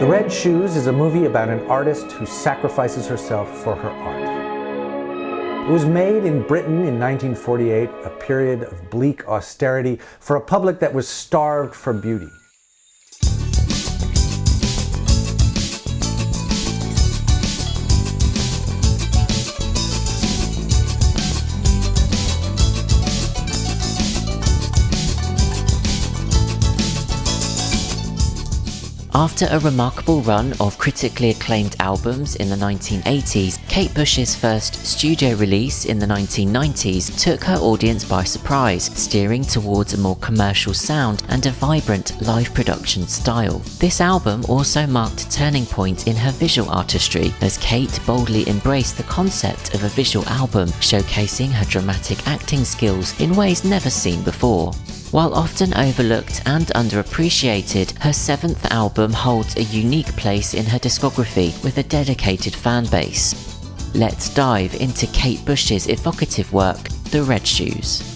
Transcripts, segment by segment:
The Red Shoes is a movie about an artist who sacrifices herself for her art. It was made in Britain in 1948, a period of bleak austerity for a public that was starved for beauty. After a remarkable run of critically acclaimed albums in the 1980s, Kate Bush's first studio release in the 1990s took her audience by surprise, steering towards a more commercial sound and a vibrant live production style. This album also marked a turning point in her visual artistry, as Kate boldly embraced the concept of a visual album, showcasing her dramatic acting skills in ways never seen before. While often overlooked and underappreciated, her seventh album holds a unique place in her discography with a dedicated fan base. Let's dive into Kate Bush's evocative work, The Red Shoes.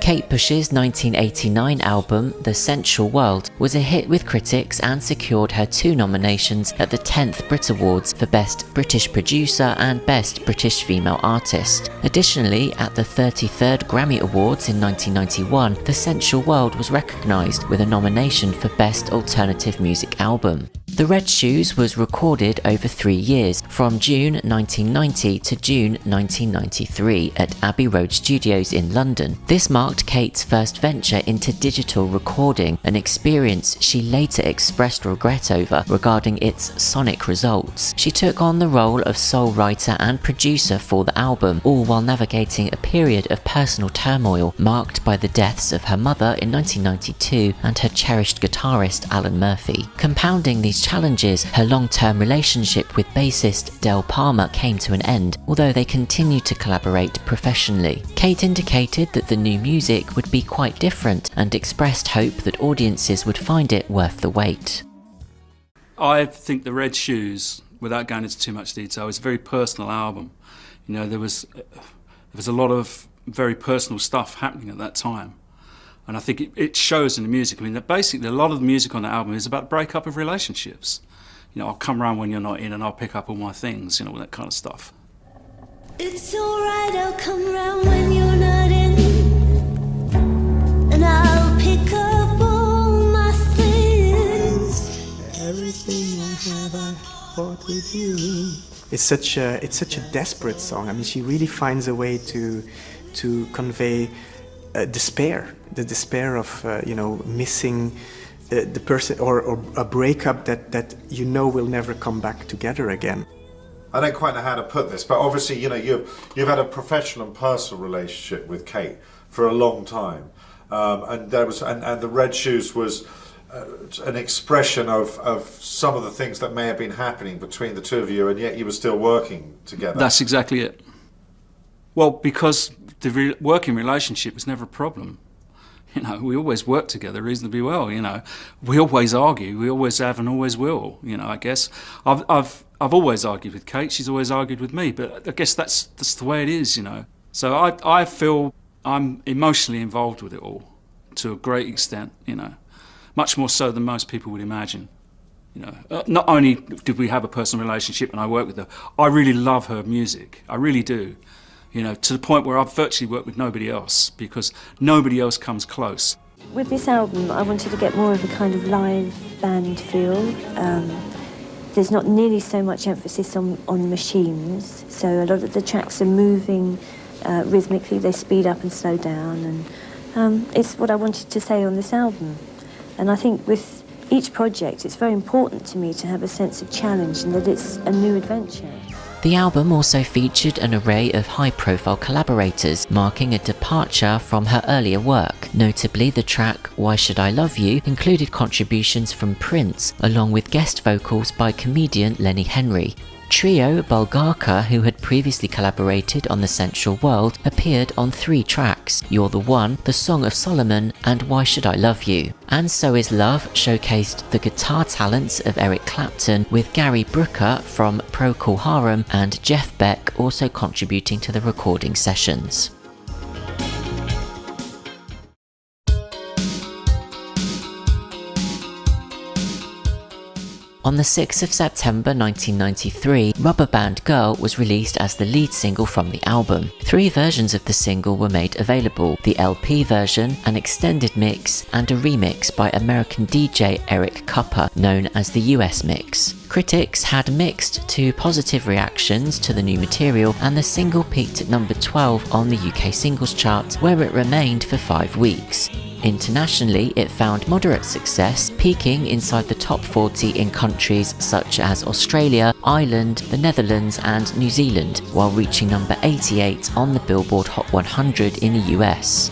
Kate Bush's 1989 album, The Sensual World, was a hit with critics and secured her 2 nominations at the 10th Brit Awards for Best British Producer and Best British Female Artist. Additionally, at the 33rd Grammy Awards in 1991, The Sensual World was recognised with a nomination for Best Alternative Music Album. The Red Shoes was recorded over 3 years, from June 1990 to June 1993 at Abbey Road Studios in London. This marked Kate's first venture into digital recording, an experience she later expressed regret over regarding its sonic results. She took on the role of sole writer and producer for the album, all while navigating a period of personal turmoil marked by the deaths of her mother in 1992 and her cherished guitarist Alan Murphy. Compounding these challenges, her long-term relationship with bassist Del Palmer came to an end, although they continued to collaborate professionally. Kate indicated that the new music would be quite different and expressed hope that audiences would find it worth the wait. I think The Red Shoes, without going into too much detail, is a very personal album. You know, there was a lot of very personal stuff happening at that time. And I think it shows in the music. I mean, basically a lot of the music on the album is about breakup of relationships. You know, I'll come around when you're not in and I'll pick up all my things, you know, all that kind of stuff. It's alright, I'll come round when you're not in, and I'll pick up all my things. Everything I have I bought with you. It's such a desperate song. I mean, she really finds a way to convey despair, the despair of missing the person or a breakup that you know will never come back together again. I don't quite know how to put this, but obviously, you know, you've had a professional and personal relationship with Kate for a long time, and The Red Shoes was an expression of some of the things that may have been happening between the two of you, and yet you were still working together. That's exactly it. Well, because the working relationship was never a problem. You know, we always work together reasonably well, you know. We always argue, we always have and always will, you know, I guess. I've always argued with Kate, she's always argued with me, but I guess that's the way it is, you know. So I feel I'm emotionally involved with it all, to a great extent, you know. Much more so than most people would imagine. You know, not only did we have a personal relationship and I work with her, I really love her music, I really do. You know, to the point where I've virtually worked with nobody else, because nobody else comes close. With this album, I wanted to get more of a kind of live band feel. There's not nearly so much emphasis on machines, so a lot of the tracks are moving rhythmically, they speed up and slow down, and it's what I wanted to say on this album. And I think with each project, it's very important to me to have a sense of challenge and that it's a new adventure. The album also featured an array of high-profile collaborators, marking a departure from her earlier work. Notably, the track Why Should I Love You included contributions from Prince, along with guest vocals by comedian Lenny Henry. Trio Bulgarka, who had previously collaborated on The Sensual World, appeared on 3 tracks: You're the One, The Song of Solomon, and Why Should I Love You. And So Is Love showcased the guitar talents of Eric Clapton, with Gary Brooker from Procol Harum and Jeff Beck also contributing to the recording sessions. On the 6th of September 1993, Rubber Band Girl was released as the lead single from the album. 3 versions of the single were made available: the LP version, an extended mix, and a remix by American DJ Eric Cupper, known as the US Mix. Critics had mixed to positive reactions to the new material, and the single peaked at number 12 on the UK singles chart, where it remained for 5 weeks. Internationally, it found moderate success, peaking inside the top 40 in countries such as Australia, Ireland, the Netherlands and New Zealand, while reaching number 88 on the Billboard Hot 100 in the US.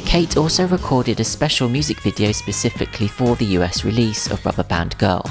Kate also recorded a special music video specifically for the US release of Rubber Band Girl.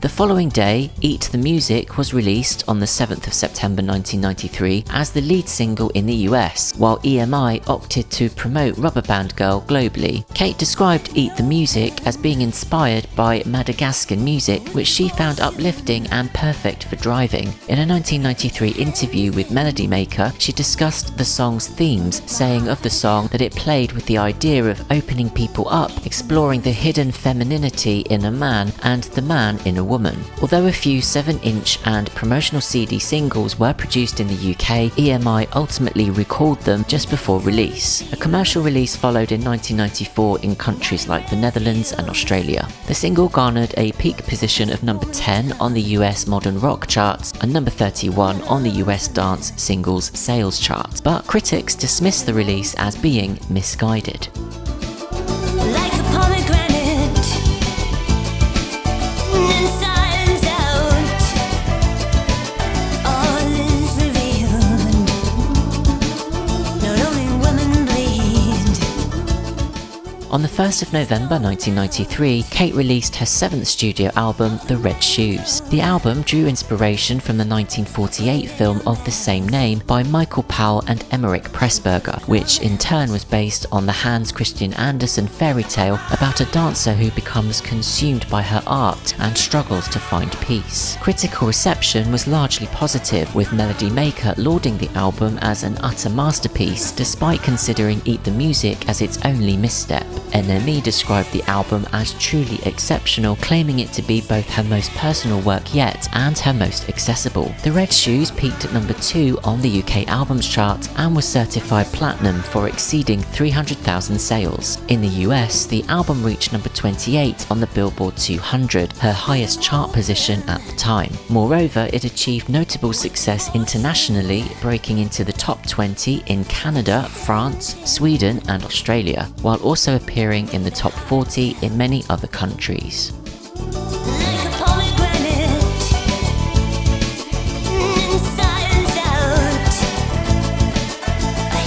The following day, Eat the Music was released on the 7th of September 1993 as the lead single in the US, while EMI opted to promote Rubber Band Girl globally. Kate described Eat the Music as being inspired by Madagascan music, which she found uplifting and perfect for driving. In a 1993 interview with Melody Maker, she discussed the song's themes, saying of the song that it played with the idea of opening people up, exploring the hidden femininity in a man and the man in a woman. Although a few 7-inch and promotional CD singles were produced in the UK, EMI ultimately recalled them just before release. A commercial release followed in 1994 in countries like the Netherlands and Australia. The single garnered a peak position of number 10 on the US modern rock charts and number 31 on the US dance singles sales chart, but critics dismissed the release as being misguided. Like a pomegranate, inside's out, all is revealed. Not only women bleed. On the 1st of November 1993, Kate released her 7th studio album, The Red Shoes. The album drew inspiration from the 1948 film of the same name by Michael Powell and Emmerich Pressburger, which in turn was based on the Hans Christian Andersen fairy tale about a dancer who becomes consumed by her art and struggles to find peace. Critical reception was largely positive, with Melody Maker lauding the album as an utter masterpiece, despite considering Eat the Music as its only misstep. NME described the album as truly exceptional, claiming it to be both her most personal work yet and her most accessible. The Red Shoes peaked at number 2 on the UK albums chart and was certified platinum for exceeding 300,000 sales. In the US, the album reached number 28 on the Billboard 200, her highest chart position at the time. Moreover, it achieved notable success internationally, breaking into the top 20 in Canada, France, Sweden and Australia, while also appearing in the top 40 in many other countries. Like a pomegranate, inside's out.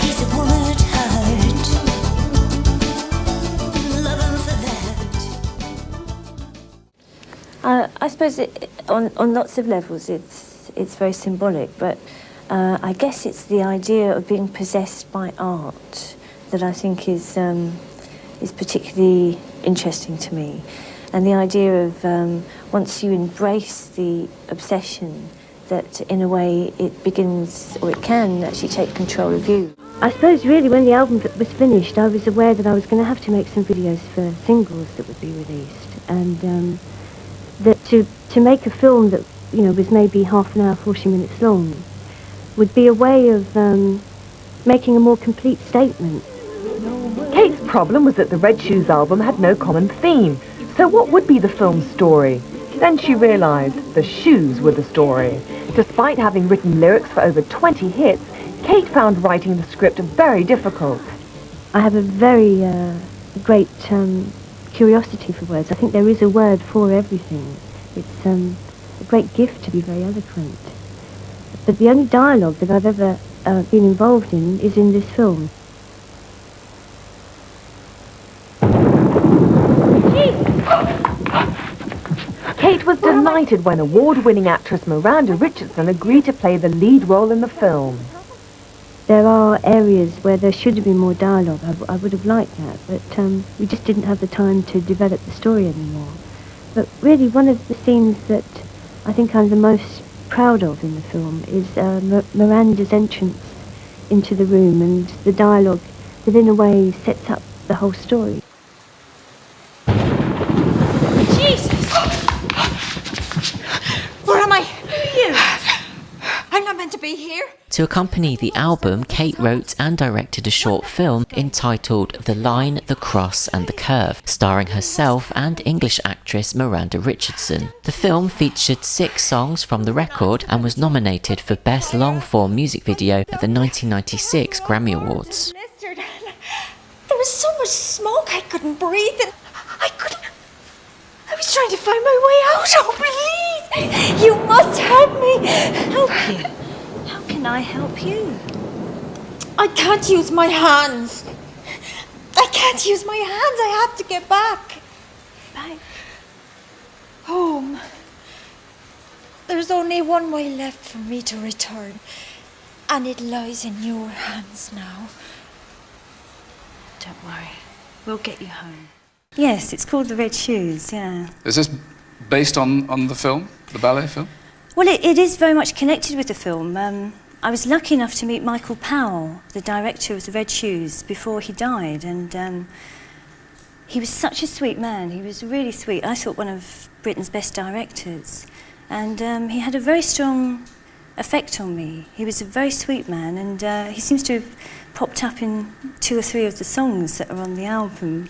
He's a woman at heart. Love him for that. I suppose on lots of levels it's very symbolic, but I guess it's the idea of being possessed by art that I think is particularly interesting to me. And the idea of once you embrace the obsession, that in a way it begins, or it can actually take control of you. I suppose really when the album was finished, I was aware that I was going to have to make some videos for singles that would be released, and that to make a film that, you know, was maybe half an hour, 40 minutes long, would be a way of making a more complete statement. Kate's problem was that the Red Shoes album had no common theme. So what would be the film's story? Then she realised the shoes were the story. Despite having written lyrics for over 20 hits, Kate found writing the script very difficult. I have a very great curiosity for words. I think there is a word for everything. It's a great gift to be very eloquent. But the only dialogue that I've ever been involved in is in this film. Kate was delighted when award-winning actress Miranda Richardson agreed to play the lead role in the film. There are areas where there should have been more dialogue. I would have liked that, but we just didn't have the time to develop the story anymore. But really, one of the scenes that I think I'm the most proud of in the film is Miranda's entrance into the room and the dialogue that in a way sets up the whole story. Jesus! Where am I? Who are you? I'm not meant to be here. To accompany the album, Kate wrote and directed a short film entitled The Line, the Cross and the Curve, starring herself and English actress Miranda Richardson. The film featured 6 songs from the record and was nominated for Best Long-Form Music Video at the 1996 Grammy Awards. There was so much smoke I couldn't breathe, and I was trying to find my way out. Oh, please! You must help me! Help you? How can I help you? I can't use my hands. I can't use my hands. I have to get back. Back? Home. There's only one way left for me to return, and it lies in your hands now. Don't worry. We'll get you home. Yes, it's called The Red Shoes, yeah. Is this based on the film, the ballet film? Well, it is very much connected with the film. I was lucky enough to meet Michael Powell, the director of The Red Shoes, before he died, and he was such a sweet man. He was really sweet. I thought one of Britain's best directors. And he had a very strong effect on me. He was a very sweet man, and he seems to have popped up in 2 or 3 of the songs that are on the album.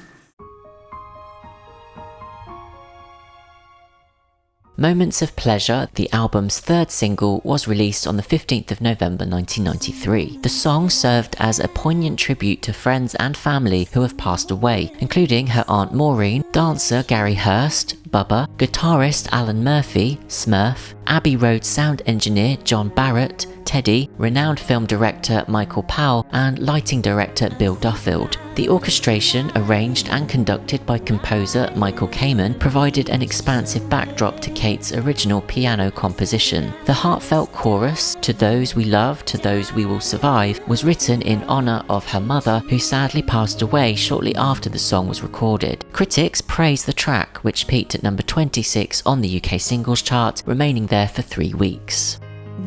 Moments of Pleasure, the album's 3rd single, was released on the 15th of November 1993. The song served as a poignant tribute to friends and family who have passed away, including her Aunt Maureen, dancer Gary Hurst, Bubba, guitarist Alan Murphy, Smurf, Abbey Road sound engineer John Barrett, Teddy, renowned film director Michael Powell, and lighting director Bill Duffield. The orchestration, arranged and conducted by composer Michael Kamen, provided an expansive backdrop to Kate's original piano composition. The heartfelt chorus, "To Those We Love, To Those We Will Survive," was written in honour of her mother, who sadly passed away shortly after the song was recorded. Critics praised the track, which peaked at number 26 on the UK singles chart, remaining there for 3 weeks.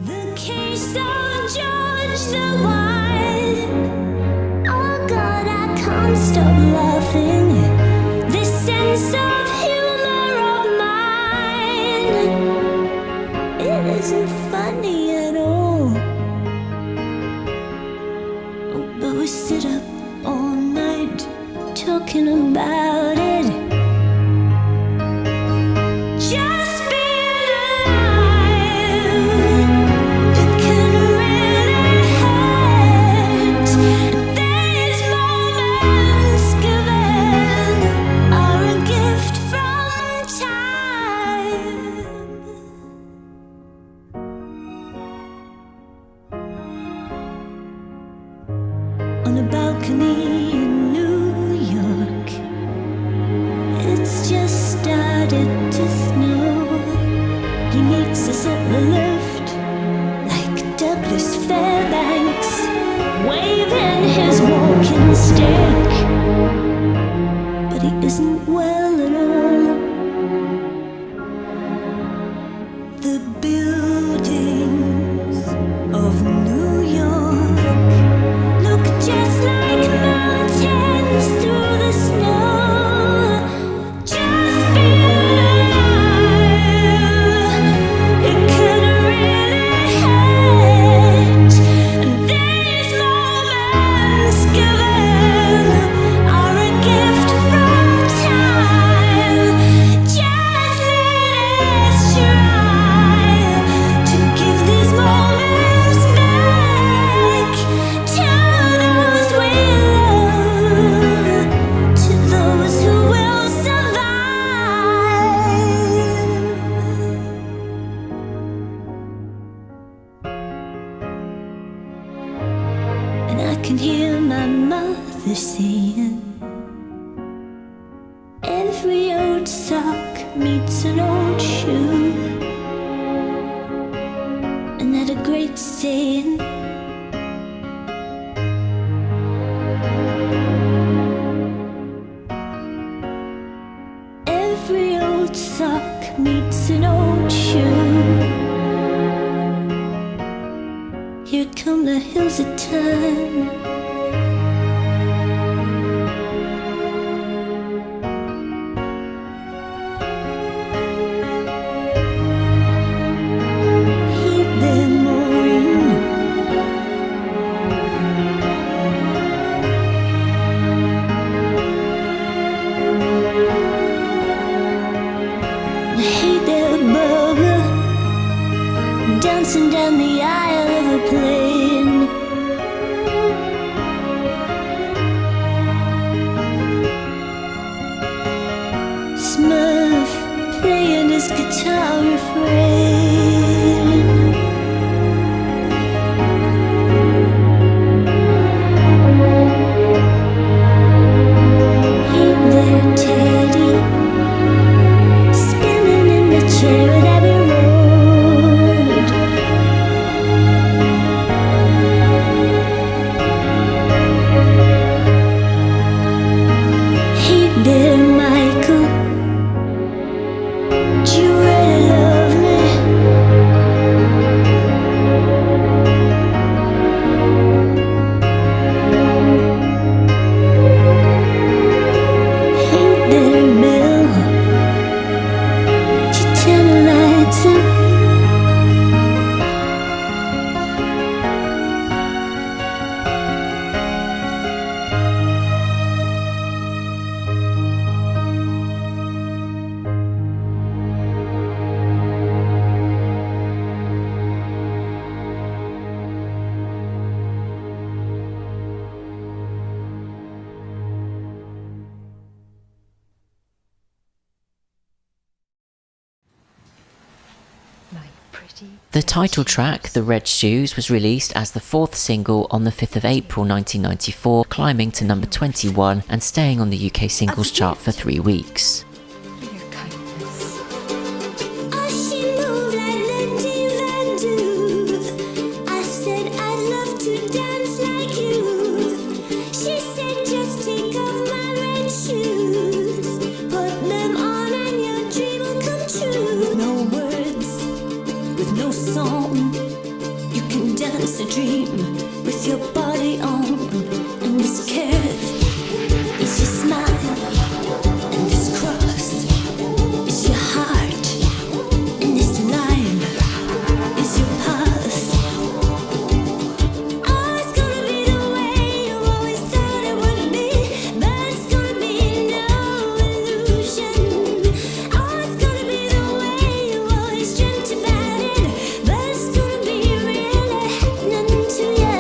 The case of George the Wise. Oh God, I can't stop laughing. This sense of humor of mine, it isn't funny at all. Oh, but we sit up all night talking about it. Just being alive, it can really hurt. These moments given are a gift from time. On a balcony in New York, it's just started to snow. He meets us at the lift, like Douglas Fairbanks, waving his walking stick. But he isn't well at all. The building and I can hear my mother saying, every old sock meets an old shoe. And that a great saying, every old sock meets an old shoe. Here come the hills of time. Heed their mooring. Hey there, Bubba, dancing down the aisle of a plane. Smurf playing his guitar refrain. Hey there, Teddy, spinning in the chair at Abbey Road. Hey there, Michael, do you really love me? Hey there, Bill, you turn the lights up. The title track, The Red Shoes, was released as the fourth single on the 5th of April 1994, climbing to number 21 and staying on the UK singles chart for 3 weeks. Oh, she moved like Letty Van Do. I said I'd love to dance like you. She said just take off my red shoes, put them on and your dream will come true. With no words, with no song, you can dance a dream with your body on. And this curve is your smile, and this cross is your heart, and this line is your path. Oh, it's gonna be the way you always thought it would be, but it's gonna be no illusion. Oh, it's gonna be the way you always dreamt about it, but it's gonna be really happening to you.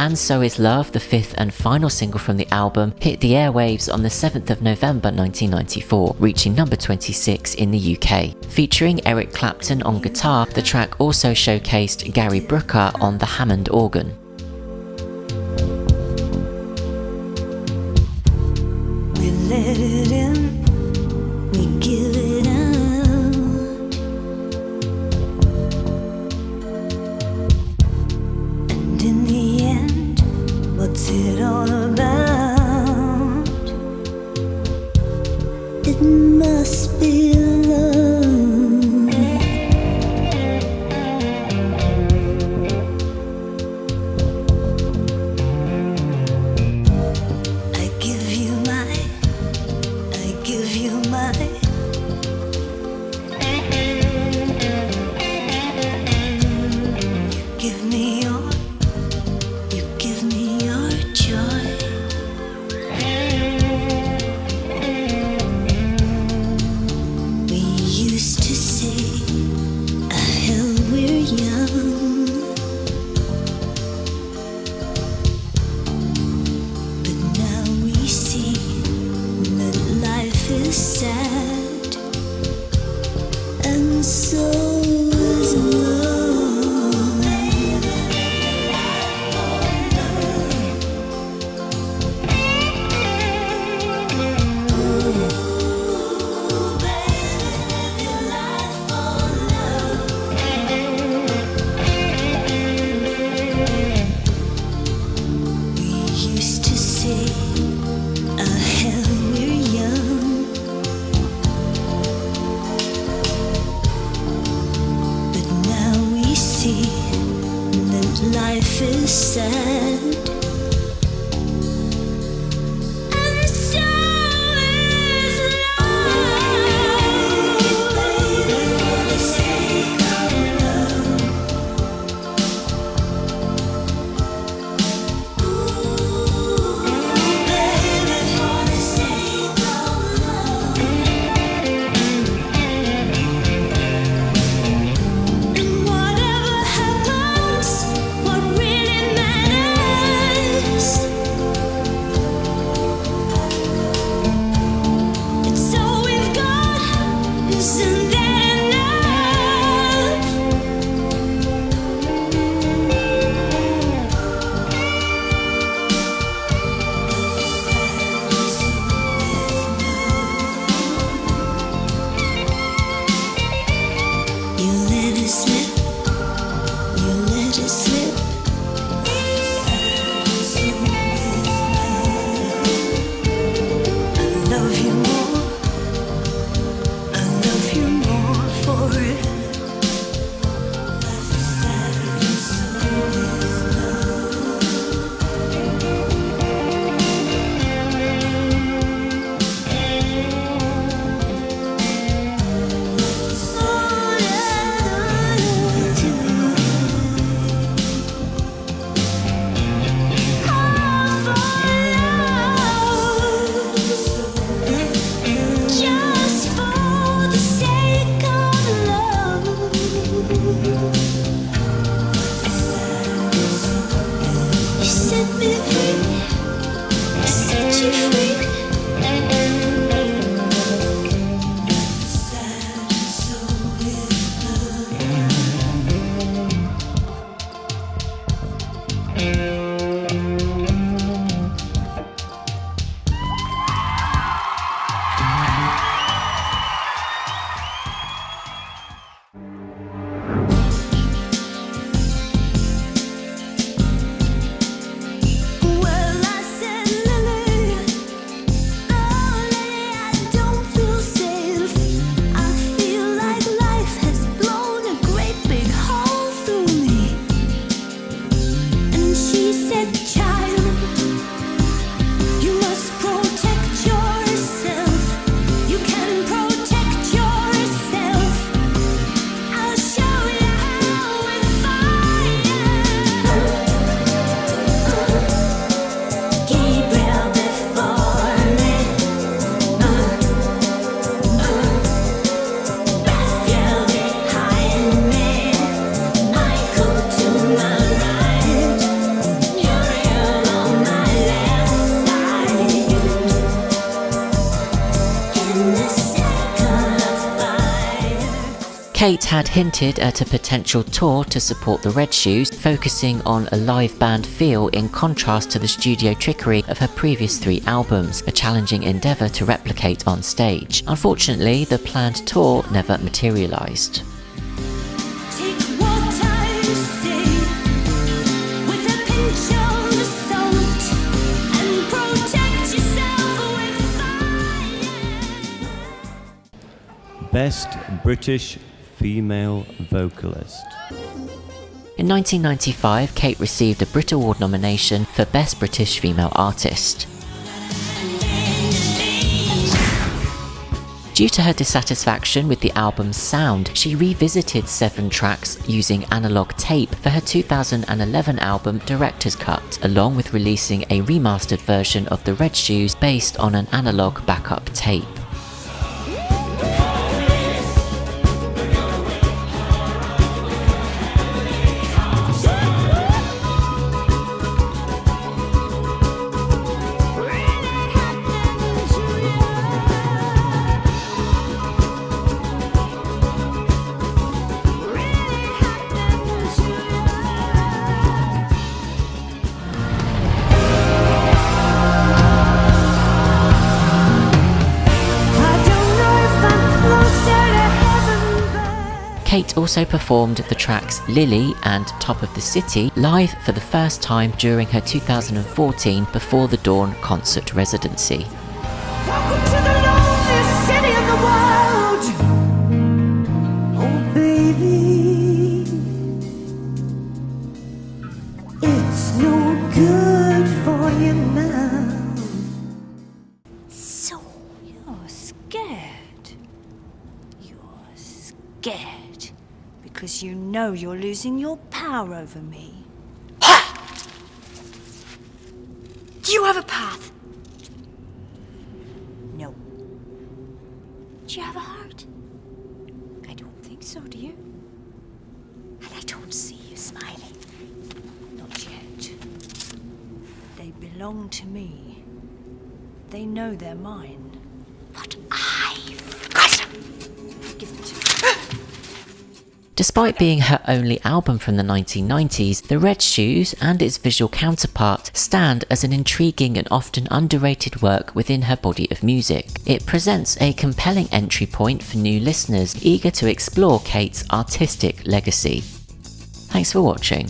And So Is Love, the fifth and final single from the album, hit the airwaves on the 7th of November 1994, reaching number 26 in the UK. Featuring Eric Clapton on guitar, the track also showcased Gary Brooker on the Hammond organ. We let it in, we give it out, and in the end, what's it all about? It must be love. I give you my, I give you my. You give me your, you give me your joy. We used to say, hell, we're young. But now we see that life is sad, and so is love. Ooh, baby, live your life for love. We used to say, hell, we're young. But now we see that life is sad. And so is love. Baby, for the sake of love. Ooh, baby, for the sake of love. And whatever happens, what really matters Kate had hinted at a potential tour to support the Red Shoes, focusing on a live band feel in contrast to the studio trickery of her previous 3 albums, a challenging endeavour to replicate on stage. Unfortunately, the planned tour never materialised. Take what I say with a pinch of salt and protect yourself with fire. Best British Female Vocalist. In 1995, Kate received a Brit Award nomination for Best British Female Artist. Due to her dissatisfaction with the album's sound, she revisited 7 tracks using analog tape for her 2011 album Director's Cut, along with releasing a remastered version of the Red Shoes based on an analog backup tape. Kate also performed the tracks Lily and Top of the City live for the first time during her 2014 Before the Dawn concert residency. Welcome to the loneliest city in the world. Oh, baby, it's no good for you now. So you're scared. You're scared because you know you're losing your power over me. Do you have a path? No. Do you have a heart? I don't think so, do you? And I don't see you smiling. Not yet. They belong to me. They know they're mine. But I've got them. Give them to me. Despite being her only album from the 1990s, The Red Shoes and its visual counterpart stand as an intriguing and often underrated work within her body of music. It presents a compelling entry point for new listeners eager to explore Kate's artistic legacy. Thanks for watching.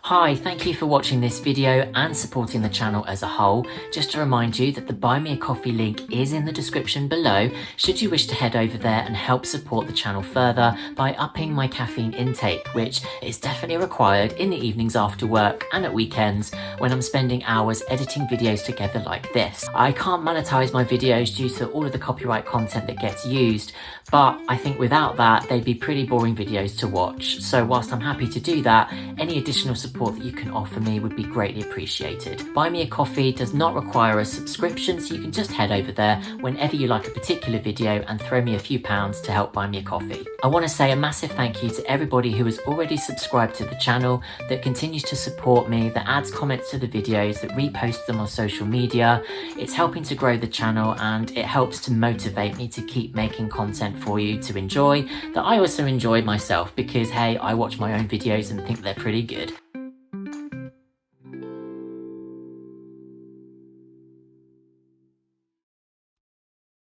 Hi, thank you for watching this video and supporting the channel as a whole. Just to remind you that the Buy Me a Coffee link is in the description below should you wish to head over there and help support the channel further by upping my caffeine intake, which is definitely required in the evenings after work and at weekends when I'm spending hours editing videos together like this. I can't monetize my videos due to all of the copyright content that gets used, but I think without that they'd be pretty boring videos to watch. So whilst I'm happy to do that, any additional support that you can offer me would be greatly appreciated. Buy Me a Coffee does not require a subscription, so you can just head over there whenever you like a particular video and throw me a few pounds to help buy me a coffee. I want to say a massive thank you to everybody who has already subscribed to the channel, that continues to support me, that adds comments to the videos, that reposts them on social media. It's helping to grow the channel and it helps to motivate me to keep making content for you to enjoy, that I also enjoy myself, because hey, I watch my own videos and think they're pretty good.